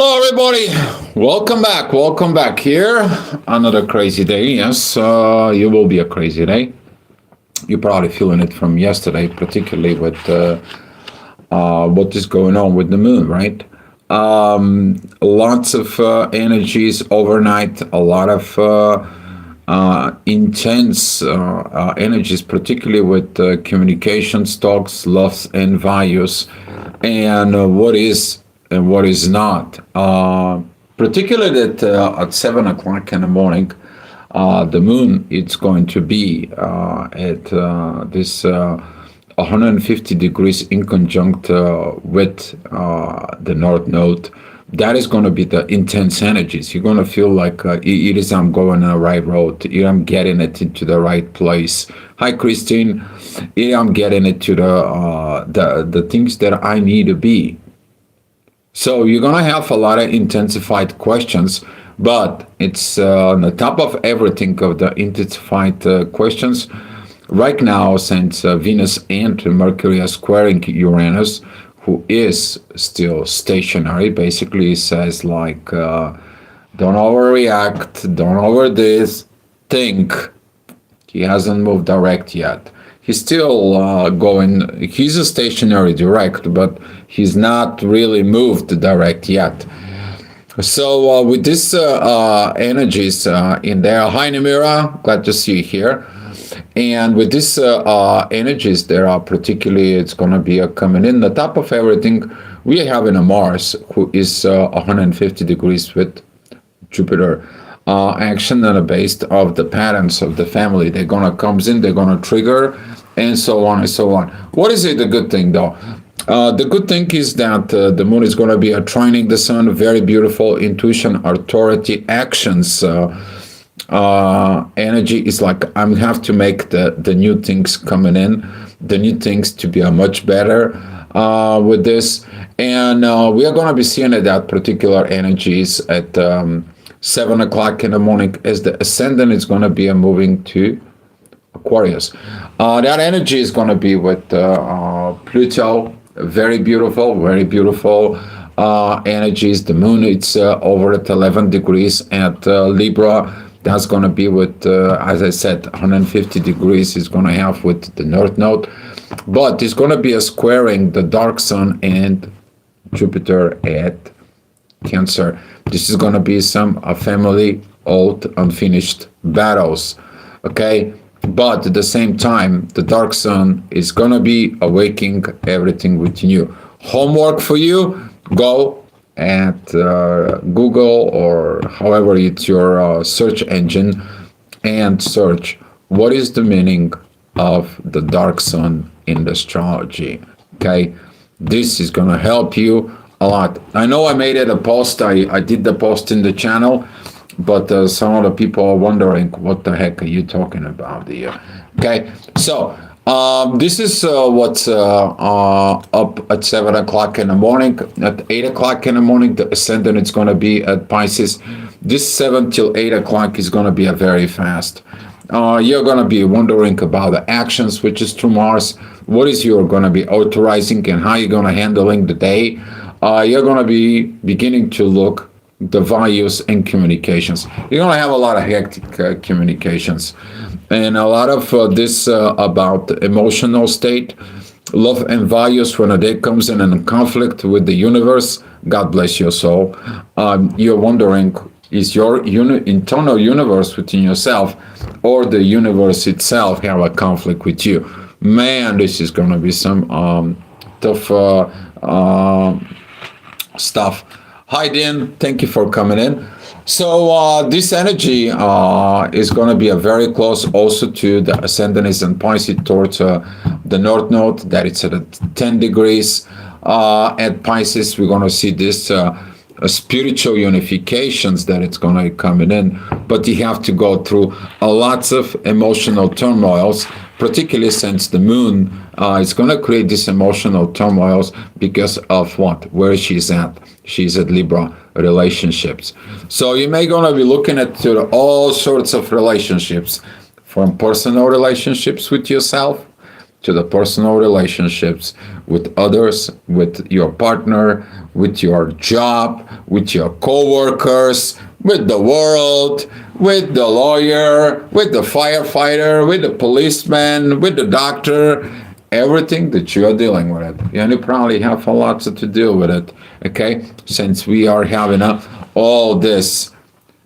Hello, everybody. Welcome back. Welcome back here. Another crazy day. Yes, you will be a crazy day. You're probably feeling it from yesterday, particularly with what is going on with the moon, right? Lots of energies overnight, a lot of intense energies, particularly with communications, talks, loves, and values, and what is and what is not. Particularly at 7 o'clock in the morning, the moon it's going to be at this 150 degrees in conjunct with the north node. That is going to be the intense energies. You're going to feel like it is I'm going on the right road. I'm getting it into the right place. Hi, Christine. I'm getting it to the things that I need to be. So you're going to have a lot of intensified questions, but it's on the top of everything of the intensified questions. Right now, since Venus and Mercury are squaring Uranus, who is still stationary, basically says like, don't overreact, don't over this, think. He hasn't moved direct yet. He's still he's a stationary direct, but he's not really moved direct yet. So with these energies in there, hi Namira, glad to see you here. And with these energies, there are particularly, it's going to be coming in the top of everything. We have in a Mars who is 150 degrees with Jupiter. Action and based of the patterns of the family. They're gonna comes in, they're gonna trigger, and so on and so on. What is it? The good thing though? The good thing is that the moon is gonna be trining the sun. Very beautiful intuition, authority, actions. Energy is like I have to make the new things coming in, the new things to be much better with this, and we are gonna be seeing that particular energies at 7 o'clock in the morning as the ascendant is going to be moving to Aquarius. That energy is going to be with Pluto. Very beautiful energies. The moon, it's over at 11 degrees at Libra. That's going to be with, as I said, 150 degrees is going to have with the North Node. But it's going to be a squaring the dark sun and Jupiter at Cancer. This is going to be some family old unfinished battles, okay? But at the same time, the dark sun is going to be awakening everything within you. Homework for you, go at Google or however it's your search engine and search what is the meaning of the dark sun in the astrology, okay? This is going to help you a lot. I know I made it a post. I did the post in the channel, but some of the people are wondering what the heck are you talking about here. Okay, so this is what's up at 7 o'clock in the morning. At 8 o'clock in the morning, the ascendant is going to be at Pisces. This 7 till 8 o'clock is going to be a very fast. You're going to be wondering about the actions, which is through Mars. What is you're going to be authorizing and how you're going to handling the day. You're going to be beginning to look the values and communications. You're going to have a lot of hectic communications and a lot of this about emotional state, love and values when a day comes in conflict with the universe. God bless your soul. You're wondering, is your internal universe within yourself or the universe itself have a conflict with you? Man, this is going to be some tough stuff. Hi, Dan. Thank you for coming in. So this energy is going to be a very close also to the ascendant is in Pisces towards the North Node. That it's at 10 degrees at Pisces. We're going to see this spiritual unifications that it's going to be coming in. But you have to go through lots of emotional turmoils, particularly since the moon is going to create these emotional turmoils because of what? Where she's at. She's at Libra, relationships. So you may going to be looking at all sorts of relationships, from personal relationships with yourself, to the personal relationships with others, with your partner, with your job, with your coworkers, with the world, with the lawyer, with the firefighter, with the policeman, with the doctor, everything that you are dealing with it. And you probably have a lot to deal with it, okay? Since we are having all these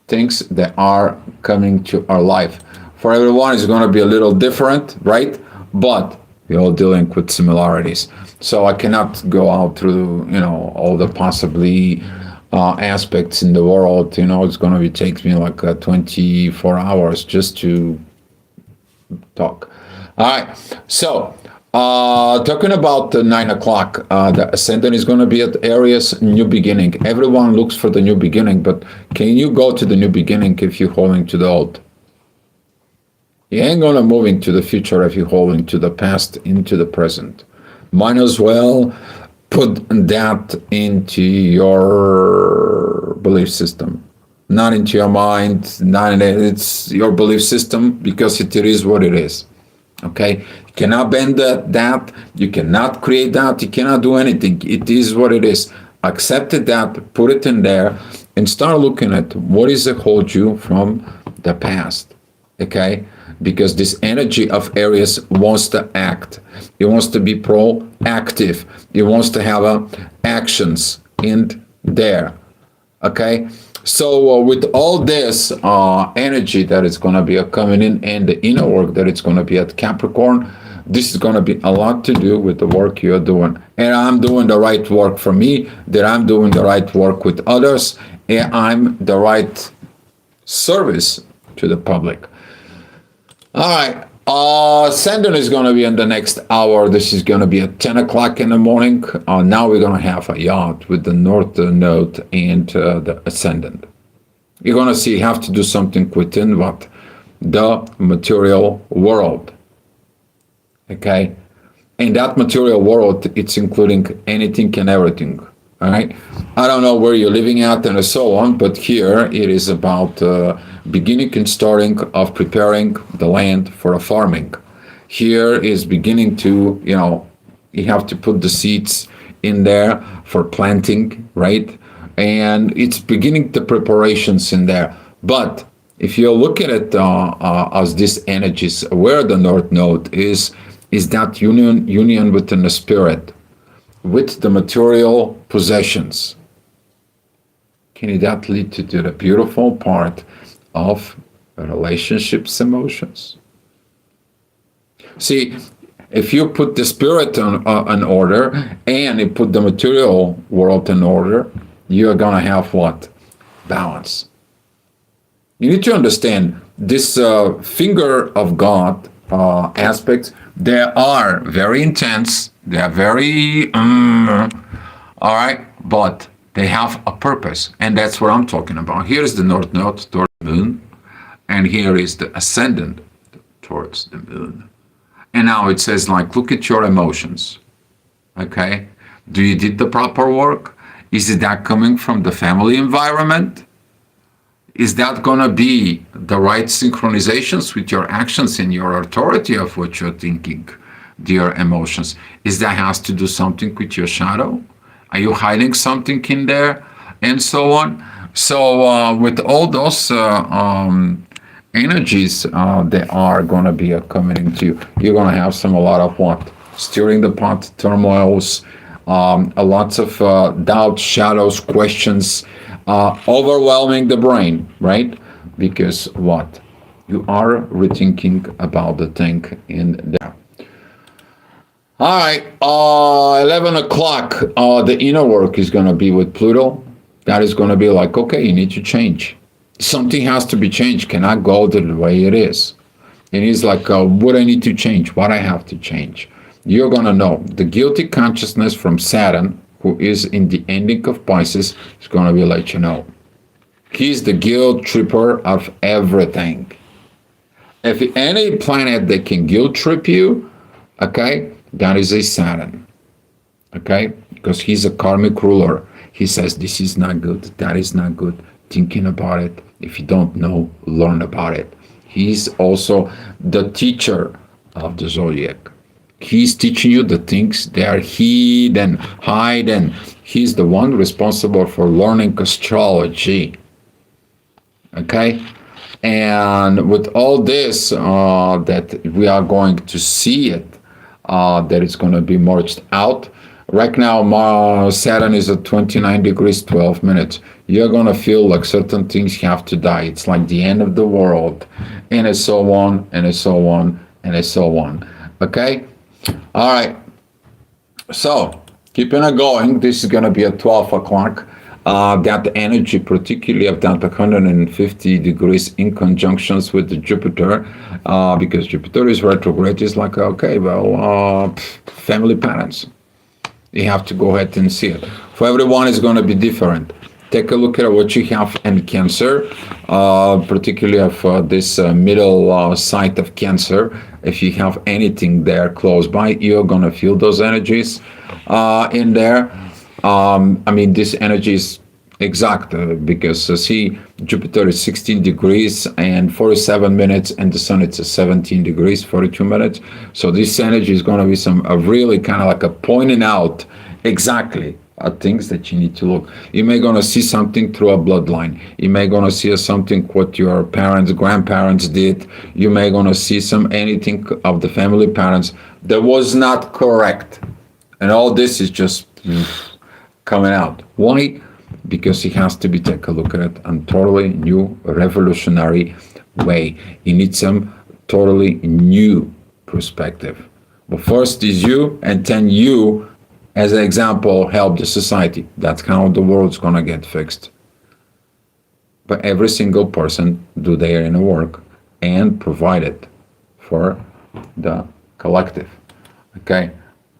things that are coming to our life. For everyone, it's going to be a little different, right? But we're all dealing with similarities. So I cannot go out through, all the possibly aspects in the world. It's going to be take me like 24 hours just to talk. All right. So talking about the 9 o'clock, the ascendant is going to be at Aries, new beginning. Everyone looks for the new beginning, but can you go to the new beginning if you're holding to the old? You ain't going to move into the future if you're holding to the past, into the present. Might as well put that into your belief system, not into your mind, not in it. It's your belief system because it is what it is. Okay, you cannot bend that. You cannot create that. You cannot do anything. It is what it is. Accept that, put it in there, and start looking at what is it hold you from the past. Okay, because this energy of Aries wants to act. It wants to be proactive. It wants to have actions in there. Okay, so with all this energy that is going to be coming in and the inner work that it's going to be at Capricorn, this is going to be a lot to do with the work you're doing. And I'm doing the right work for me, that I'm doing the right work with others, and I'm the right service to the public. All right. Ascendant is going to be in the next hour. This is going to be at 10 o'clock in the morning. Now we're going to have a yacht with the North Node and the Ascendant. You're going to see you have to do something within what? The material world. Okay? In that material world, it's including anything and everything. All right? I don't know where you're living at and so on, but here it is about beginning and starting of preparing the land for a farming. Here is beginning to, you have to put the seeds in there for planting, right? And it's beginning the preparations in there. But if you look at it as these energies, where the North Node is that union within the spirit, with the material possessions. Can that lead to the beautiful part of relationships, emotions? See, if you put the spirit in order and you put the material world in order, you're going to have what? Balance. You need to understand this finger of God aspects. They are very intense. They are very, all right, but they have a purpose. And that's what I'm talking about. Here is the North Node towards the moon. And here is the Ascendant towards the moon. And now it says, look at your emotions. Okay? Do you did the proper work? Is it that coming from the family environment? Is that going to be the right synchronizations with your actions and your authority of what you're thinking, your emotions? Is that has to do something with your shadow? Are you hiding something in there? And so on. So with all those energies that are going to be coming into you, you're going to have a lot of what? Stirring the pot, turmoils, lots of doubts, shadows, questions, overwhelming the brain, right? Because what? You are rethinking about the thing in there. All right, 11 o'clock, the inner work is going to be with Pluto. That is going to be okay, you need to change. Something has to be changed, cannot go the way it is. And it's what I need to change, what I have to change. You're going to know. The guilty consciousness from Saturn, who is in the ending of Pisces, is going to be let you know. He's the guilt tripper of everything. If any planet that can guilt trip you, okay, that is a Saturn. Okay? Because he's a karmic ruler. He says this is not good, that is not good. Thinking about it. If you don't know, learn about it. He's also the teacher of the zodiac. He's teaching you the things they are hidden, hidden. He's the one responsible for learning astrology. Okay? And with all this, that we are going to see it, that it's going to be merged out. Right now, Saturn is at 29 degrees, 12 minutes. You're going to feel like certain things have to die. It's like the end of the world, and so on, and so on, and so on. Okay? All right. So, keeping it going, this is going to be at 12 o'clock. That energy, particularly of that 150 degrees in conjunctions with the Jupiter, because Jupiter is retrograde, is like, okay, well, family patterns. You have to go ahead and see it. For everyone, it's going to be different. Take a look at what you have in Cancer, particularly of this middle side of Cancer. If you have anything there close by, you're going to feel those energies in there. I mean, this energy is exact because see, Jupiter is 16 degrees and 47 minutes, and the Sun it's 17 degrees 42 minutes. So this energy is going to be some really kind of like a pointing out exactly things that you need to look. You may going to see something through a bloodline. You may going to see something what your parents, grandparents did. You may going to see some anything of the family parents that was not correct, and all this is just coming out. Why? Because it has to be take a look at it in totally new, revolutionary way. You need some totally new perspective. But first is you, and then you, as an example, help the society. That's how the world's gonna get fixed. But every single person do their inner work and provide it for the collective. Okay?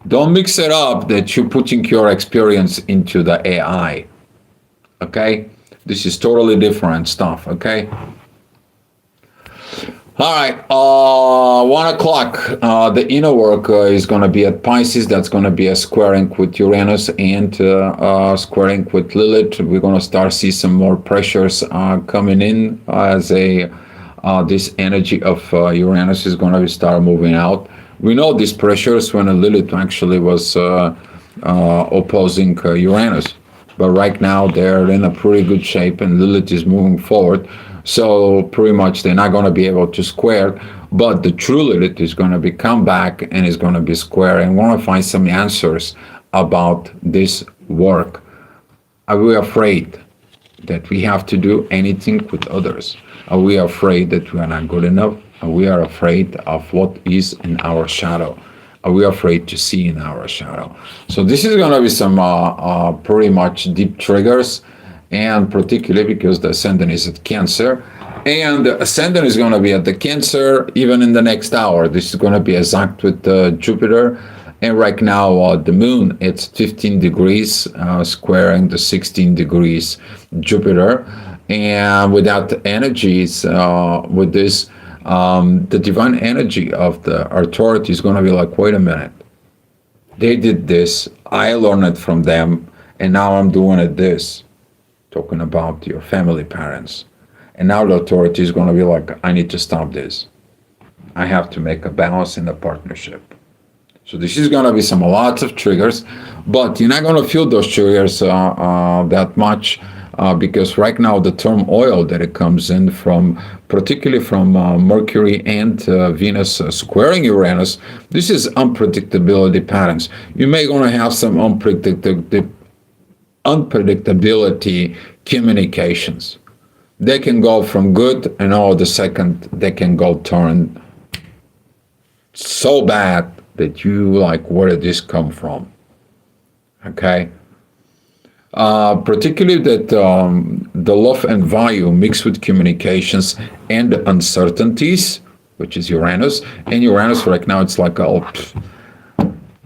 Don't mix it up that you're putting your experience into the AI. Okay? This is totally different stuff. Okay? All right. 1 o'clock. The inner work is going to be at Pisces. That's going to be a squaring with Uranus and squaring with Lilith. We're going to start see some more pressures coming in as this energy of Uranus is going to start moving out. We know these pressures when Lilith actually was opposing Uranus, but right now they're in a pretty good shape and Lilith is moving forward. So pretty much they're not going to be able to square, but the true Lilith is going to be come back and is going to be square and want to find some answers about this work. Are we afraid that we have to do anything with others? Are we afraid that we are not good enough? Are we afraid of what is in our shadow? Are we afraid to see in our shadow? So this is going to be some pretty much deep triggers, and particularly because the ascendant is at Cancer, and the ascendant is going to be at the Cancer even in the next hour. This is going to be exact with Jupiter, and right now the moon, it's 15 degrees squaring the 16 degrees Jupiter, and without the energies with this, the divine energy of the authority is going to be like, wait a minute, they did this, I learned it from them, and now I'm doing it this. Talking about your family parents. And now the authority is going to be like, I need to stop this. I have to make a balance in the partnership. So this is going to be some lots of triggers, but you're not going to feel those triggers that much because right now the turmoil that it comes in from, particularly from Mercury and Venus squaring Uranus, this is unpredictability patterns. You may going to have some unpredictability communications. They can go from good and all of a second they can go turn so bad that you like, where did this come from? Okay. Particularly that the love and value mixed with communications and uncertainties, which is Uranus. And Uranus right now, it's like, oh,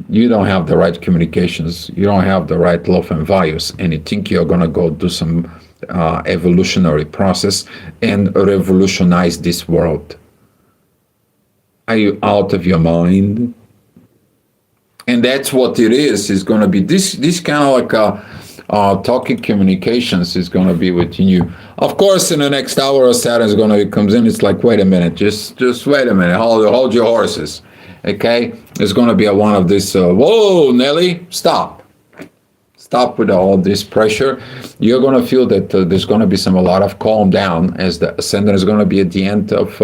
you don't have the right communications, you don't have the right love and values, and you think you're going to go do some evolutionary process and revolutionize this world. Are you out of your mind? And that's what it is going to be this kind of like talking communications is going to be within you. Of course, in the next hour, Saturn is going to comes in. It's like, wait a minute, just wait a minute, hold your horses. Okay, it's going to be one of this. Whoa, Nelly, stop with all this pressure. You're going to feel that there's going to be a lot of calm down, as the ascendant is going to be at the end of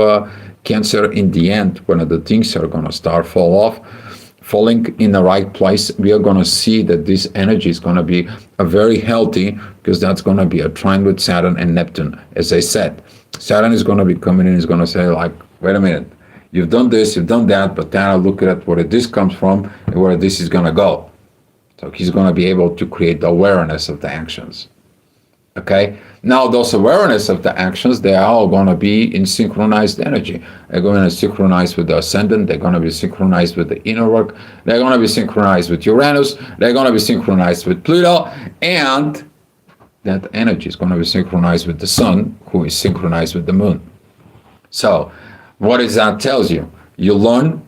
Cancer. In the end, when the things are going to start falling in the right place, we are going to see that this energy is going to be a very healthy, because that's going to be a trine with Saturn and Neptune. As I said, Saturn is going to be coming in, is going to say like, wait a minute, you've done this, you've done that, but then I look at where this comes from and where this is going to go. So he's going to be able to create the awareness of the actions. Okay? Now, those awareness of the actions, they are all going to be in synchronized energy. They're going to synchronize with the ascendant. They're going to be synchronized with the inner work. They're going to be synchronized with Uranus. They're going to be synchronized with Pluto. And that energy is going to be synchronized with the sun, who is synchronized with the moon. So, what does that tells you? You learn,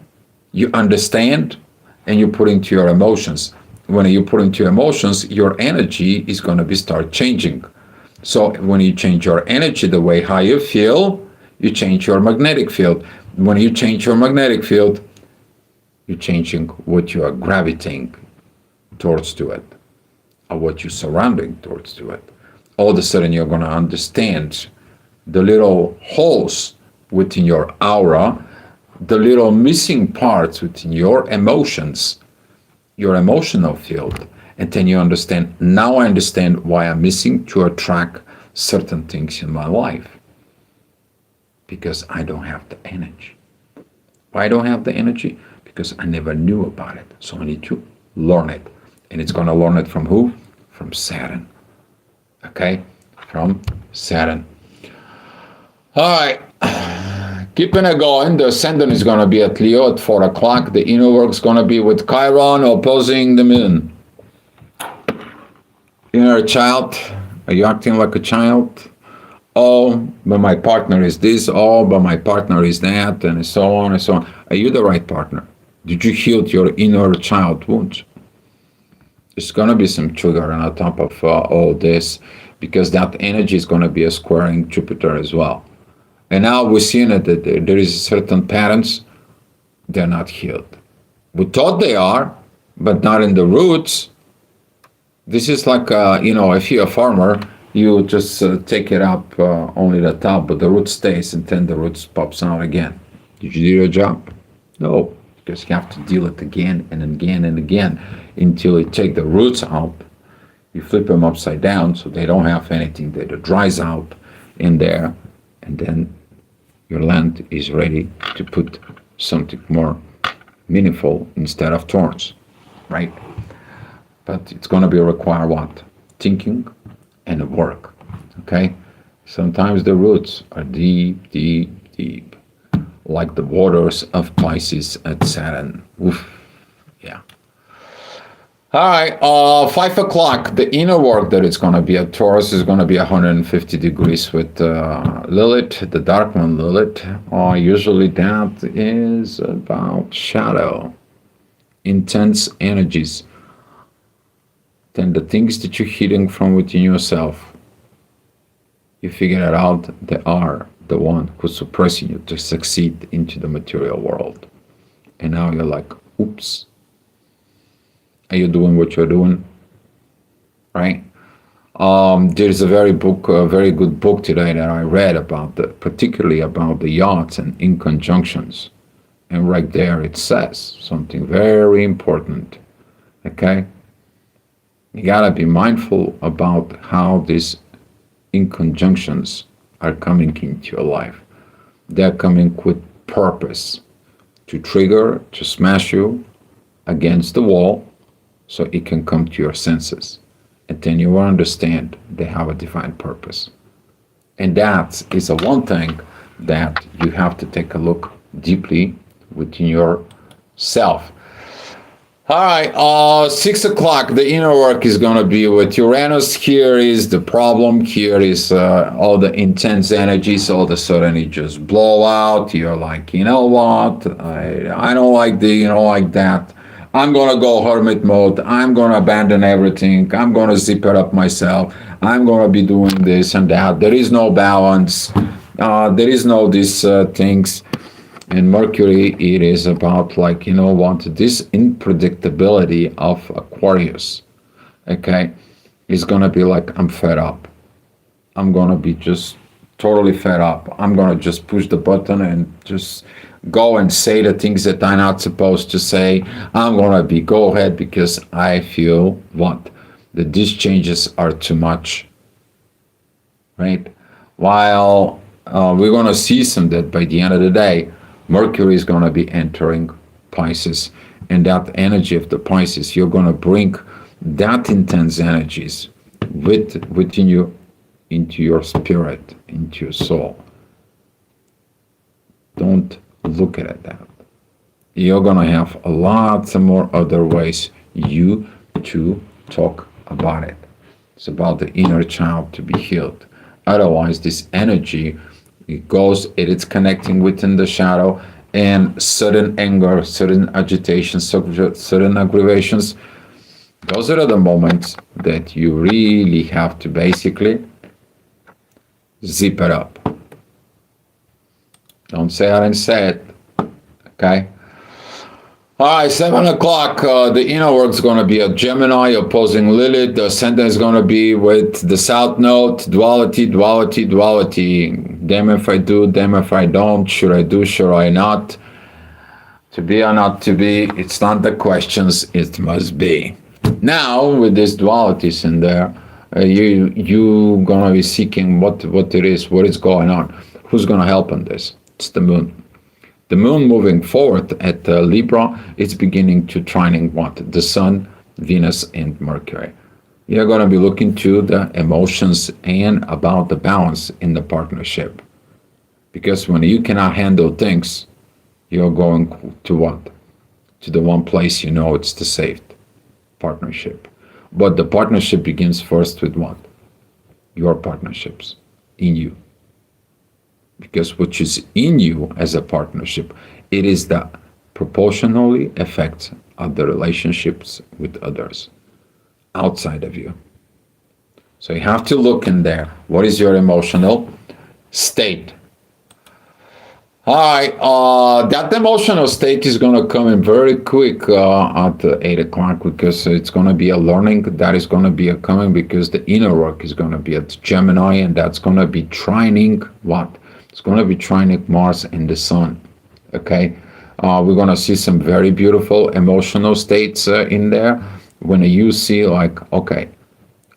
you understand, and you put into your emotions. When you put into your emotions, your energy is going to be start changing. So when you change your energy, the way how you feel, you change your magnetic field. When you change your magnetic field, you're changing what you are gravitating towards to it, or what you're surrounding towards to it. All of a sudden, you're going to understand the little holes within your aura, the little missing parts within your emotions, your emotional field, and then you understand, now I understand why I'm missing to attract certain things in my life, because I don't have the energy. Why I don't have the energy? Because I never knew about it. So I need to learn it. And it's going to learn it from who? From Saturn. Okay? From Saturn. All right. Keeping it going, the ascendant is going to be at Leo at 4 o'clock. The inner work is going to be with Chiron opposing the moon. Inner child, are you acting like a child? Oh, but my partner is this. Oh, but my partner is that, and so on and so on. Are you the right partner? Did you heal your inner child wounds? There's going to be some trigger on top of all this, because that energy is going to be a squaring Jupiter as well. And now we're seeing that there is certain patterns, they're not healed. We thought they are, but not in the roots. This is like, if you're a farmer, you just take it up only the top, but the root stays, and then the roots pops out again. Did you do your job? No, because you have to deal it again and again and again until you take the roots out. You flip them upside down so they don't have anything that dries out in there, and then your land is ready to put something more meaningful instead of thorns, right? But it's going to be require what? Thinking and work, okay? Sometimes the roots are deep, deep, deep, like the waters of Pisces at Saturn. Oof, yeah. All right, 5 o'clock, the inner work that it's going to be at Taurus is going to be 150 degrees with Lilith, the dark one Lilith. Usually that is about shadow, intense energies. Then the things that you're hiding from within yourself, you figure it out, they are the one who's suppressing you to succeed into the material world. And now you're like, oops. Are you doing what you're doing? Right? There's a very good book today that I read about particularly about the yachts and in conjunctions. And right there it says something very important. Okay? You gotta be mindful about how these in conjunctions are coming into your life. They're coming with purpose to trigger, to smash you against the wall, so it can come to your senses. And then you will understand they have a divine purpose. And that is the one thing that you have to take a look deeply within yourself. All right, 6 o'clock, the inner work is going to be with Uranus. Here is the problem. Here is all the intense energies. All of a sudden it just blow out. You're like, you know what? I don't like this, you know, like that. I'm going to go hermit mode. I'm going to abandon everything. I'm going to zip it up myself. I'm going to be doing this and that. There is no balance. There is no these things. And Mercury, it is about like, what, this unpredictability of Aquarius, okay, is going to be like, I'm fed up. I'm going to be just totally fed up. I'm going to just push the button and just go and say the things that I'm not supposed to say. I'm going to be go ahead because I feel what? That these changes are too much, right? While we're going to see some that by the end of the day, Mercury is going to be entering Pisces, and that energy of the Pisces, you're going to bring that intense energies within you, into your spirit, into your soul. Don't look at it that. You're going to have a lot more other ways you to talk about it. It's about the inner child to be healed. Otherwise, this energy, it's connecting within the shadow, and sudden anger, sudden agitation, sudden aggravations. Those are the moments that you really have to basically zip it up. Don't say I didn't say it. Okay? All right, 7 o'clock. The inner work is going to be a Gemini opposing Lilith. The ascendant is going to be with the South Node. Duality, duality, duality. Damn if I do, damn if I don't. Should I do, should I not? To be or not to be, it's not the questions, it must be. Now, with these dualities in there, you going to be seeking what it is, what is going on. Who's going to help on this? It's the moon. The moon moving forward at Libra, it's beginning to trining what? The sun, Venus, and Mercury. You're going to be looking to the emotions and about the balance in the partnership. Because when you cannot handle things, you're going to what? To the one place you know it's the safe partnership. But the partnership begins first with what? Your partnerships in you. Because what is in you as a partnership, it is that proportionally affects other relationships with others outside of you. So you have to look in there. What is your emotional state? All right, that emotional state is going to come in very quick at 8 o'clock, because it's going to be a learning that is going to be coming, because the inner work is going to be at Gemini, and that's going to be trining what? It's going to be trining Mars and the Sun. Okay, we're going to see some very beautiful emotional states in there. When you see like, okay,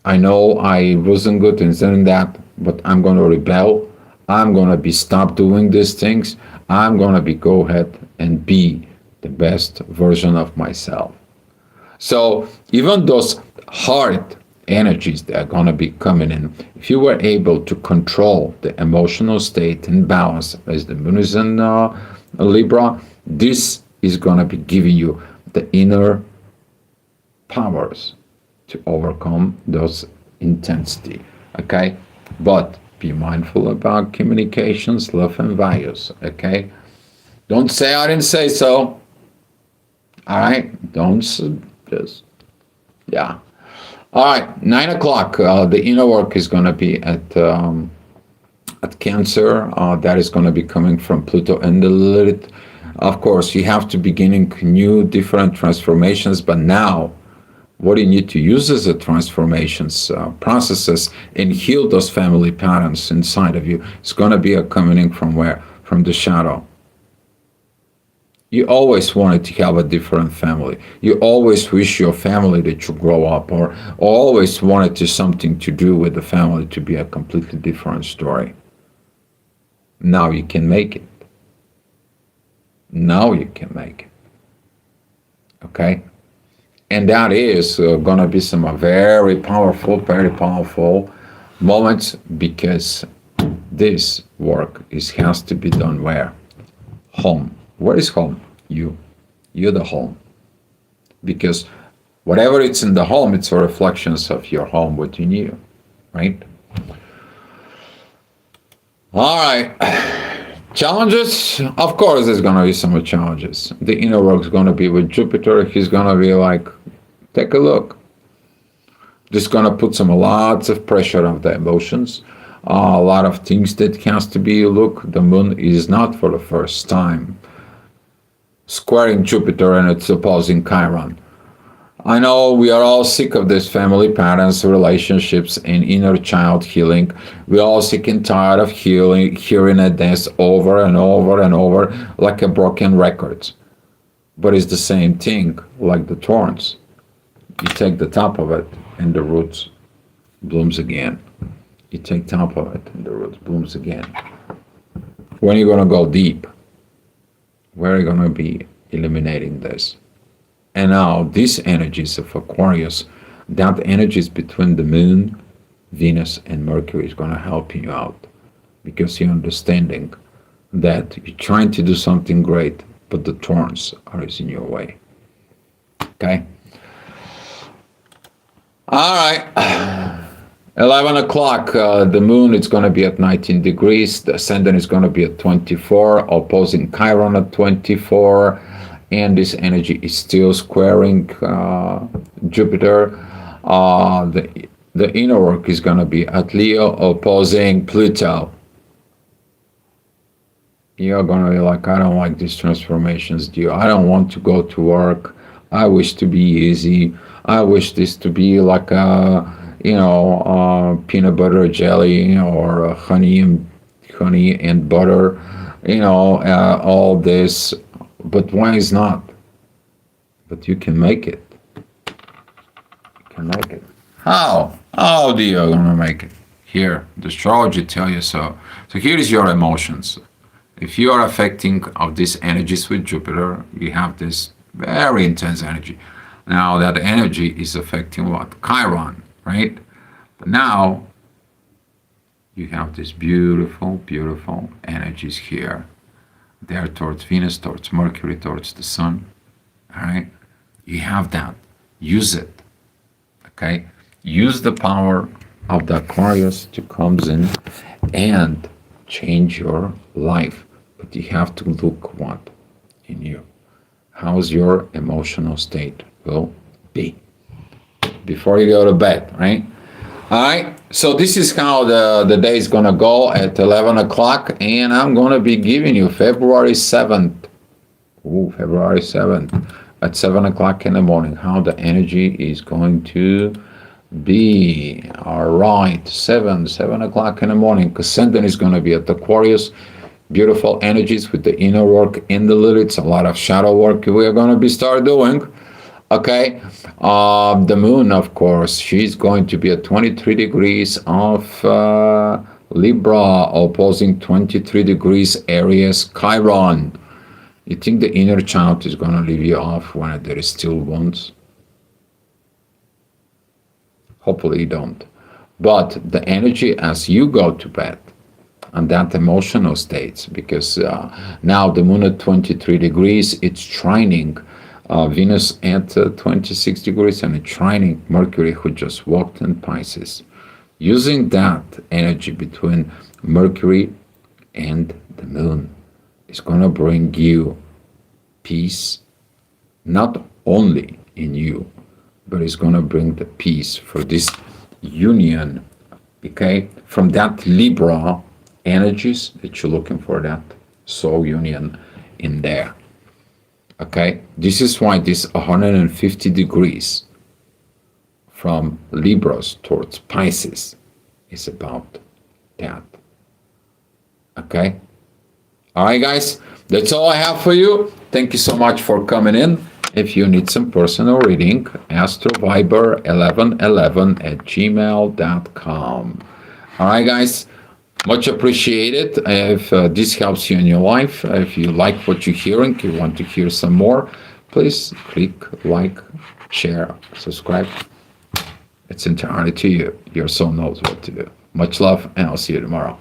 I know I wasn't good in saying that, but I'm going to rebel. I'm going to be stop doing these things. I'm going to be go ahead and be the best version of myself. So even those hard energies that are going to be coming in, if you were able to control the emotional state and balance as the moon is in Libra, this is going to be giving you the inner powers to overcome those intensity. Okay, but be mindful about communications, love, and values. Okay, don't say I didn't say so. All right, don't just, yeah. All right, 9 o'clock. The inner work is going to be at Cancer. That is going to be coming from Pluto and the Lilith. Of course, you have to beginning new, different transformations. But now, what you need to use as a transformations processes and heal those family patterns inside of you. It's going to be coming in from where? From the shadow. You always wanted to have a different family. You always wish your family that you grow up, or always wanted to something to do with the family to be a completely different story. Now you can make it. Now you can make it. Okay? And that is going to be some very powerful moments, because this work has to be done where? Home. Where is home? You. You're the home. Because whatever it's in the home, it's a reflections of your home within you, right? All right. Challenges? Of course, there's going to be some challenges. The inner work is going to be with Jupiter. He's going to be like, take a look. Just going to put lots of pressure on the emotions. A lot of things that has to be look. The moon is not for the first time squaring Jupiter and it's opposing Chiron. I know we are all sick of this family patterns, relationships, and inner child healing. We're all sick and tired of hearing this over and over and over like a broken record. But it's the same thing like the thorns. You take the top of it and the roots blooms again. You take top of it and the roots blooms again. When are you going to go deep? Where are you going to be eliminating this? And now these energies of Aquarius, that energies between the moon, Venus, and Mercury is going to help you out because you're understanding that you're trying to do something great, but the thorns are in your way. Okay? All right. 11 o'clock, the moon is going to be at 19 degrees. The ascendant is going to be at 24, opposing Chiron at 24. And this energy is still squaring Jupiter. The inner work is going to be at Leo, opposing Pluto. You're going to be like, I don't like these transformations, dear. I don't want to go to work. I wish to be easy. I wish this to be like a, peanut butter jelly or honey and butter, all this. But why is not? But you can make it. You can make it. How? How do you going to make it? Here, the astrology tell you so. So here is your emotions. If you are affecting of these energies with Jupiter, you have this very intense energy. Now that energy is affecting what? Chiron, right? But now you have these beautiful, beautiful energies here. There towards Venus, towards Mercury, towards the Sun. All right? You have that. Use it. Okay? Use the power of the Aquarius to come in and change your life. But you have to look what in you. How's your emotional state will be before you go to bed, right? All right, so this is how the day is going to go at 11 o'clock, and I'm going to be giving you February 7th. Ooh, February 7th at 7 o'clock in the morning, how the energy is going to be. All right, 7 o'clock in the because Ascendant is going to be at Aquarius. Beautiful energies with the inner work in the little. It's a lot of shadow work we're going to be start doing. Okay, the moon, of course, she's going to be at 23 degrees of Libra, opposing 23 degrees Aries, Chiron. You think the inner child is going to leave you off when there is still wounds? Hopefully you don't. But the energy as you go to bed, and that emotional states, because now the moon at 23 degrees, it's trining Venus at 26 degrees and it's trining Mercury, who just walked in Pisces. Using that energy between Mercury and the moon is going to bring you peace, not only in you, but it's going to bring the peace for this union, okay, from that Libra energies that you're looking for, that soul union in there. Okay, this is why this 150 degrees from Libras towards Pisces is about that. Okay, all right, guys, that's all I have for you. Thank you so much for coming in. If you need some personal reading, astroviber1111@gmail.com. All right, guys. Much appreciated. If this helps you in your life, if you like what you're hearing, you want to hear some more, please click like, share, subscribe. It's entirely to you. Your soul knows what to do. Much love, and I'll see you tomorrow.